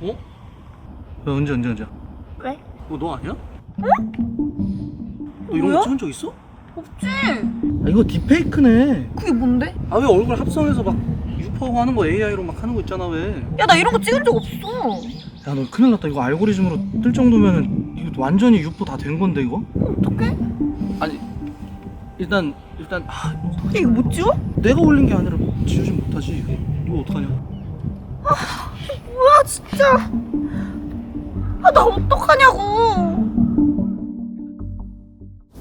어? 야, 은지. 왜? 너 아니야? 응? 너 이런 뭐야? 거 찍은 적 있어? 없지. 아, 이거 딥페이크네. 그게 뭔데? 아, 왜 얼굴 합성해서 막 유포하고 하는 거 AI로 막 하는 거 있잖아, 왜? 야, 나 이런 거 찍은 적 없어. 야, 너 큰일 났다. 이거 알고리즘으로 뜰 정도면은 이거 완전히 유포 다 된 건데, 이거? 어떡해? 아니, 일단 이거 못 지워? 내가 올린 게 아니라 지우진 못하지. 이거 어떡하냐? 뭐야, 진짜. 나 어떡하냐고.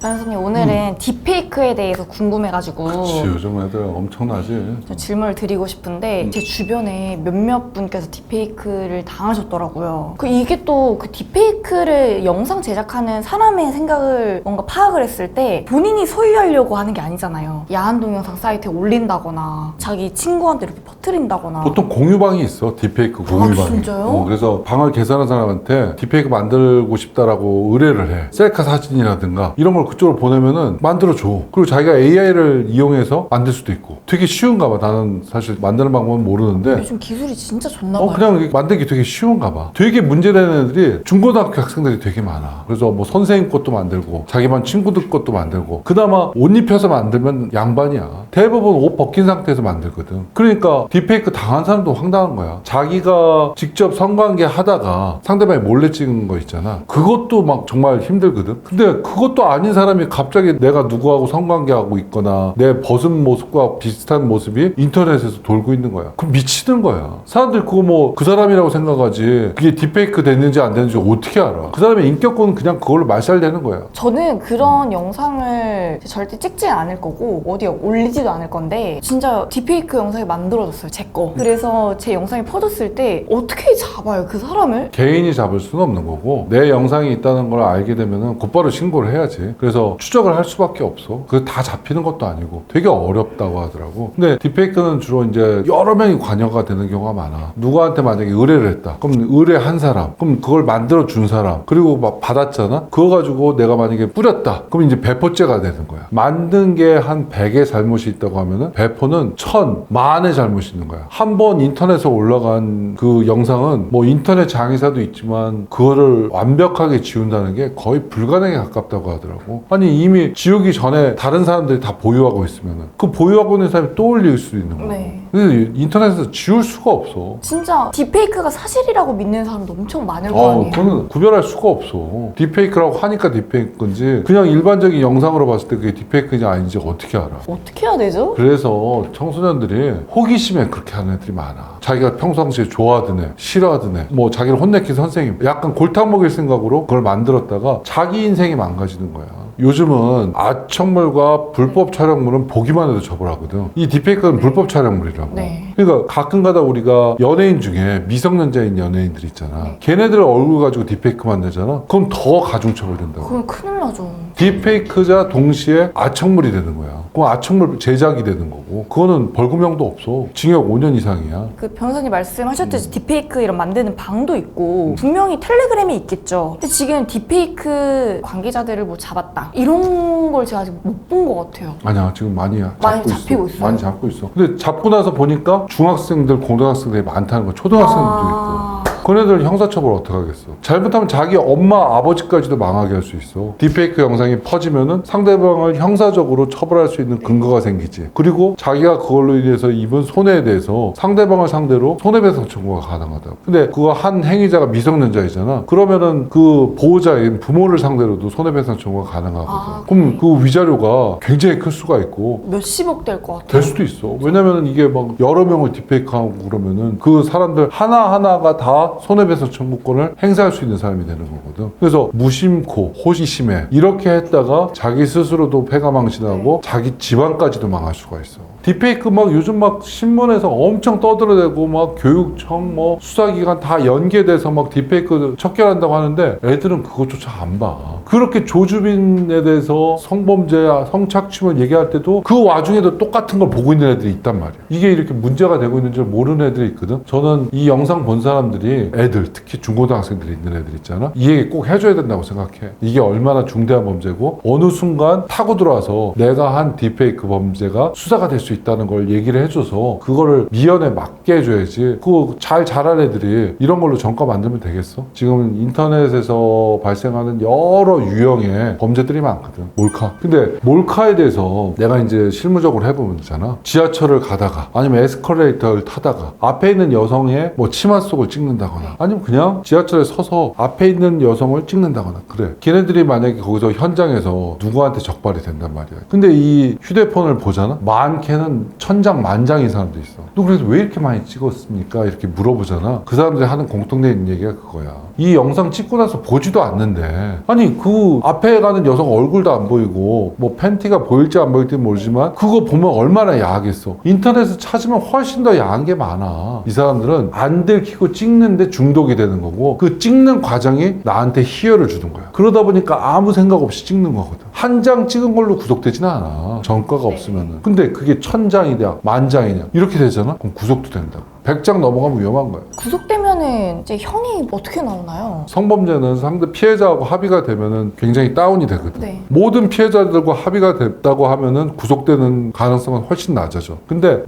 변호사님, 오늘은 딥페이크에 대해서 궁금해가지고 그치, 요즘 애들 엄청나지. 저 질문을 드리고 싶은데 제 주변에 몇몇 분께서 딥페이크를 당하셨더라고요. 이게 또 그 딥페이크를 영상 제작하는 사람의 생각을 뭔가 파악을 했을 때 본인이 소유하려고 하는 게 아니잖아요. 야한 동영상 사이트에 올린다거나 자기 친구한테 이렇게 퍼뜨린다거나. 보통 공유방이 있어, 딥페이크 공유방이. 진짜요? 그래서 방을 개설한 사람한테 딥페이크 만들고 싶다라고 의뢰를 해. 셀카 사진이라든가 이런 걸 그쪽으로 보내면은 만들어줘. 그리고 자기가 AI를 이용해서 만들 수도 있고. 되게 쉬운가 봐. 나는 사실 만드는 방법은 모르는데 요즘 기술이 진짜 좋나 봐요. 그냥 이렇게 만들기 되게 쉬운가 봐. 되게 문제되는 애들이 중고등학교 학생들이 되게 많아. 그래서 뭐 선생님 것도 만들고 자기 반 친구들 것도 만들고 그나마 옷 입혀서 만들면 양반이야. 대부분 옷 벗긴 상태에서 만들거든. 그러니까 딥페이크 당한 사람도 황당한 거야. 자기가 직접 성관계 하다가 상대방이 몰래 찍은 거 있잖아. 그것도 막 정말 힘들거든. 근데 그것도 아닌 사람이 갑자기 내가 누구하고 성관계하고 있거나 내 벗은 모습과 비슷한 모습이 인터넷에서 돌고 있는 거야. 그럼 미치는 거야. 사람들이 그거 뭐 그 사람이라고 생각하지 그게 딥페이크 됐는지 안 됐는지 어떻게 알아. 그 사람의 인격권은 그냥 그걸로 말살되는 거야. 저는 그런 영상을 절대 찍지 않을 거고 어디에 올리지도 않을 건데 진짜 딥페이크 영상이 만들어졌어요, 제 거. 그래서 제 영상이 퍼졌을 때 어떻게 잡아요, 그 사람을? 개인이 잡을 수는 없는 거고 내 영상이 있다는 걸 알게 되면은 곧바로 신고를 해야지. 그래서 추적을 할 수밖에 없어. 그게 다 잡히는 것도 아니고 되게 어렵다고 하더라고. 근데 딥페이크는 주로 이제 여러 명이 관여가 되는 경우가 많아. 누구한테 만약에 의뢰를 했다. 그럼 의뢰한 사람, 그럼 그걸 만들어 준 사람, 그리고 막 받았잖아. 그거 가지고 내가 만약에 뿌렸다. 그럼 이제 배포죄가 되는 거야. 만든 게 한 100의 잘못이 있다고 하면은 배포는 1000, 만의 잘못이 있는 거야. 한 번 인터넷에 올라간 그 영상은 뭐 인터넷 장애사도 있지만 그거를 완벽하게 지운다는 게 거의 불가능에 가깝다고 하더라고. 아니 이미 지우기 전에 다른 사람들이 다 보유하고 있으면은 그 보유하고 있는 사람이 또 올릴 수 있는 거야. 네. 근데 인터넷에서 지울 수가 없어. 진짜 딥페이크가 사실이라고 믿는 사람도 엄청 많을 거 아니에요. 그거는 구별할 수가 없어. 딥페이크라고 하니까 딥페이크인지 그냥 일반적인 영상으로 봤을 때 그게 딥페이크인지 아닌지 어떻게 알아? 어떻게 해야 되죠? 그래서 청소년들이 호기심에 그렇게 하는 애들이 많아. 자기가 평상시에 좋아하던 애, 싫어하던 애, 뭐 자기를 혼내킨 선생님, 약간 골탕 먹일 생각으로 그걸 만들었다가 자기 인생이 망가지는 거야. 요즘은 아청물과 불법 촬영물은 보기만 해도 처벌하거든. 이 딥페이크는 불법 촬영물이라고. 네. 그러니까 가끔가다 우리가 연예인 중에 미성년자인 연예인들 있잖아. 네. 걔네들 얼굴 가지고 딥페이크 만들잖아. 그럼 더 가중처벌된다고. 그건 큰일 나죠. 딥페이크자 동시에 아청물이 되는 거야. 그럼 아청물 제작이 되는 거고 그거는 벌금형도 없어. 징역 5년 이상이야. 그 변호사님 말씀하셨듯이 딥페이크 이런 만드는 방도 있고 분명히 텔레그램이 있겠죠. 근데 지금 딥페이크 관계자들을 뭐 잡았다 이런 걸 제가 아직 못 본 것 같아요. 아니야, 지금 많이 잡히고 있어요? 많이 잡고 있어. 근데 잡고 나서 보니까 중학생들, 고등학생들이 많다는 거야. 초등학생들도 있고. 그네들 형사처벌 어떻게 하겠어? 잘못하면 자기 엄마, 아버지까지도 망하게 할 수 있어. 딥페이크 영상이 퍼지면은 상대방을 형사적으로 처벌할 수 있는 근거가 생기지. 그리고 자기가 그걸로 인해서 입은 손해에 대해서 상대방을 상대로 손해배상 청구가 가능하다고. 근데 그거 한 행위자가 미성년자이잖아. 그러면은 그 보호자인 부모를 상대로도 손해배상 청구가 가능하거든. 그럼 그 위자료가 굉장히 클 수가 있고 몇십억 될 것 같아요. 될 수도 있어. 왜냐면은 이게 막 여러 명을 딥페이크하고 그러면은 그 사람들 하나하나가 다 손해배상 청구권을 행사할 수 있는 사람이 되는 거거든. 그래서 무심코, 호기심에 이렇게 했다가 자기 스스로도 패가망신하고 자기 집안까지도 망할 수가 있어. 딥페이크 막 요즘 막 신문에서 엄청 떠들어대고 막 교육청 뭐 수사기관 다 연계돼서 막 딥페이크 척결한다고 하는데 애들은 그것조차 안 봐. 그렇게 조주빈에 대해서 성범죄, 성착취물 얘기할 때도 그 와중에도 똑같은 걸 보고 있는 애들이 있단 말이야. 이게 이렇게 문제가 되고 있는 줄 모르는 애들이 있거든. 저는 이 영상 본 사람들이 애들, 특히 중고등학생들이 있는 애들 있잖아. 이 얘기 꼭 해줘야 된다고 생각해. 이게 얼마나 중대한 범죄고 어느 순간 타고 들어와서 내가 한 딥페이크 범죄가 수사가 될 수 수 있다는 걸 얘기를 해줘서 그거를 미연에 맞게 해줘야지. 그거 잘 자란 애들이 이런 걸로 전과 만들면 되겠어? 지금 인터넷에서 발생하는 여러 유형의 범죄들이 많거든. 몰카. 근데 몰카에 대해서 내가 이제 실무적으로 해보면잖아. 지하철을 가다가 아니면 에스컬레이터를 타다가 앞에 있는 여성의 뭐 치마 속을 찍는다거나 아니면 그냥 지하철에 서서 앞에 있는 여성을 찍는다거나 그래. 걔네들이 만약에 거기서 현장에서 누구한테 적발이 된단 말이야. 근데 이 휴대폰을 보잖아? 많게는 천장만장인 사람도 있어. 너 그래서 왜 이렇게 많이 찍었습니까? 이렇게 물어보잖아. 그 사람들이 하는 공통된 얘기가 그거야. 이 영상 찍고 나서 보지도 않는데 아니 그 앞에 가는 여성 얼굴도 안 보이고 뭐 팬티가 보일지 안 보일지 모르지만 그거 보면 얼마나 야하겠어. 인터넷에서 찾으면 훨씬 더 야한 게 많아. 이 사람들은 안 들키고 찍는데 중독이 되는 거고 그 찍는 과정이 나한테 희열을 주는 거야. 그러다 보니까 아무 생각 없이 찍는 거거든. 한 장 찍은 걸로 구속되지는 않아. 전과가 없으면은. 근데 그게 1000장이냐 만장이냐 이렇게 되잖아. 그럼 구속도 된다고. 100장 넘어가면 위험한 거야. 구속되면은 이제 형이 어떻게 나오나요? 성범죄는 상대 피해자하고 합의가 되면은 굉장히 다운이 되거든. 네. 모든 피해자들과 합의가 됐다고 하면은 구속되는 가능성은 훨씬 낮아져. 근데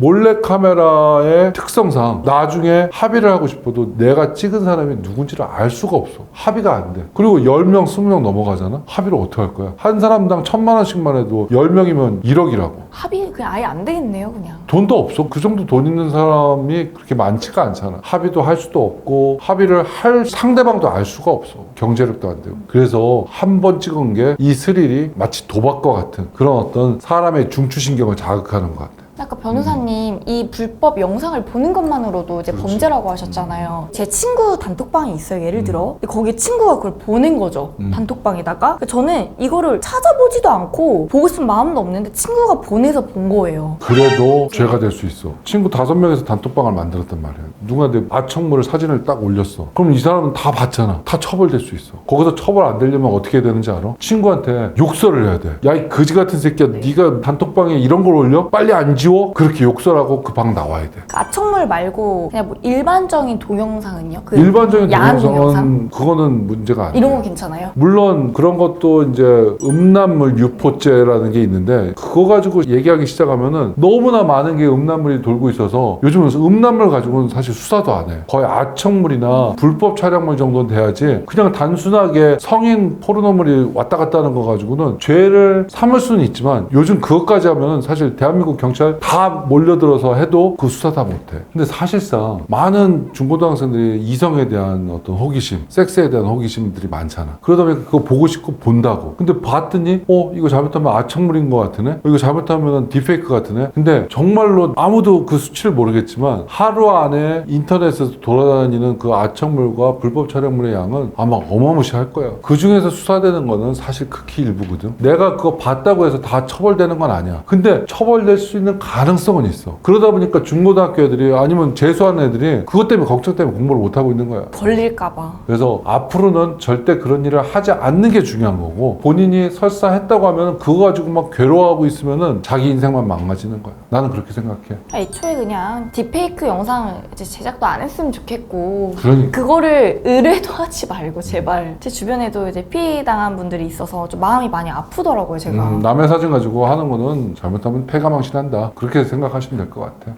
몰래카메라의 특성상 나중에 합의를 하고 싶어도 내가 찍은 사람이 누군지를 알 수가 없어. 합의가 안 돼. 그리고 10명, 20명 넘어가잖아? 합의를 어떻게 할 거야? 한 사람당 1000만 원씩만 해도 10명이면 1억이라고. 합의 그냥 아예 안 되겠네요, 그냥. 돈도 없어. 그 정도 돈 있는 사람이 그렇게 많지가 않잖아. 합의도 할 수도 없고 합의를 할 상대방도 알 수가 없어. 경제력도 안 되고. 그래서 한 번 찍은 게 이 스릴이 마치 도박과 같은 그런 어떤 사람의 중추신경을 자극하는 것 같아. 아까 변호사님 이 불법 영상을 보는 것만으로도 이제 그렇지. 범죄라고 하셨잖아요. 제 친구 단톡방이 있어요. 예를 들어 근데 거기에 친구가 그걸 보낸 거죠. 단톡방에다가 저는 이거를 찾아보지도 않고 보고 싶은 마음도 없는데 친구가 보내서 본 거예요. 그래도 죄가 될 수 있어. 친구 5명에서 단톡방을 만들었단 말이야. 누가 내 아청물 사진을 딱 올렸어. 그럼 이 사람은 다 봤잖아. 다 처벌될 수 있어. 거기서 처벌 안 되려면 어떻게 해야 되는지 알아? 친구한테 욕설을 해야 돼. 야, 이 거지 같은 새끼야. 네가 단톡방에 이런 걸 올려? 빨리 안 지워? 그렇게 욕설하고 그 방 나와야 돼. 아청물 말고 그냥 뭐 일반적인 동영상은요? 그 일반적인 야한 동영상은 그거는 문제가 아니야. 이런 거 괜찮아요? 물론 그런 것도 이제 음란물 유포죄라는 게 있는데 그거 가지고 얘기하기 시작하면은 너무나 많은 게 음란물이 돌고 있어서 요즘은 음란물 가지고는 사실 수사도 안 해. 거의 아청물이나 불법 촬영물 정도는 돼야지 그냥 단순하게 성인 포르노물이 왔다 갔다 하는 거 가지고는 죄를 삼을 수는 있지만 요즘 그것까지 하면은 사실 대한민국 경찰 다 몰려들어서 해도 그 수사 다 못해. 근데 사실상 많은 중고등학생들이 이성에 대한 어떤 호기심, 섹스에 대한 호기심들이 많잖아. 그러다 보니까 그거 보고 싶고 본다고. 근데 봤더니 이거 잘못하면 아청물인 것 같으네? 이거 잘못하면 딥페이크 같으네? 근데 정말로 아무도 그 수치를 모르겠지만 하루 안에 인터넷에서 돌아다니는 그 아청물과 불법 촬영물의 양은 아마 어마무시할 거야. 그 중에서 수사되는 거는 사실 극히 일부거든. 내가 그거 봤다고 해서 다 처벌되는 건 아니야. 근데 처벌될 수 있는 가능성은 있어. 그러다 보니까 중고등학교 애들이 아니면 재수하는 애들이 그것 때문에 걱정 때문에 공부를 못하고 있는 거야. 걸릴까봐. 그래서 앞으로는 절대 그런 일을 하지 않는 게 중요한 거고 본인이 설사 했다고 하면 그거 가지고 막 괴로워하고 있으면은 자기 인생만 망가지는 거야. 나는 그렇게 생각해. 애초에 그냥 딥페이크 영상 이제 제작도 안 했으면 좋겠고 그러니까. 그거를 의뢰도 하지 말고 제발. 제 주변에도 이제 피해당한 분들이 있어서 좀 마음이 많이 아프더라고요, 제가. 남의 사진 가지고 하는 거는 잘못하면 패가망신한다. 그렇게 생각하시면 될 것 같아.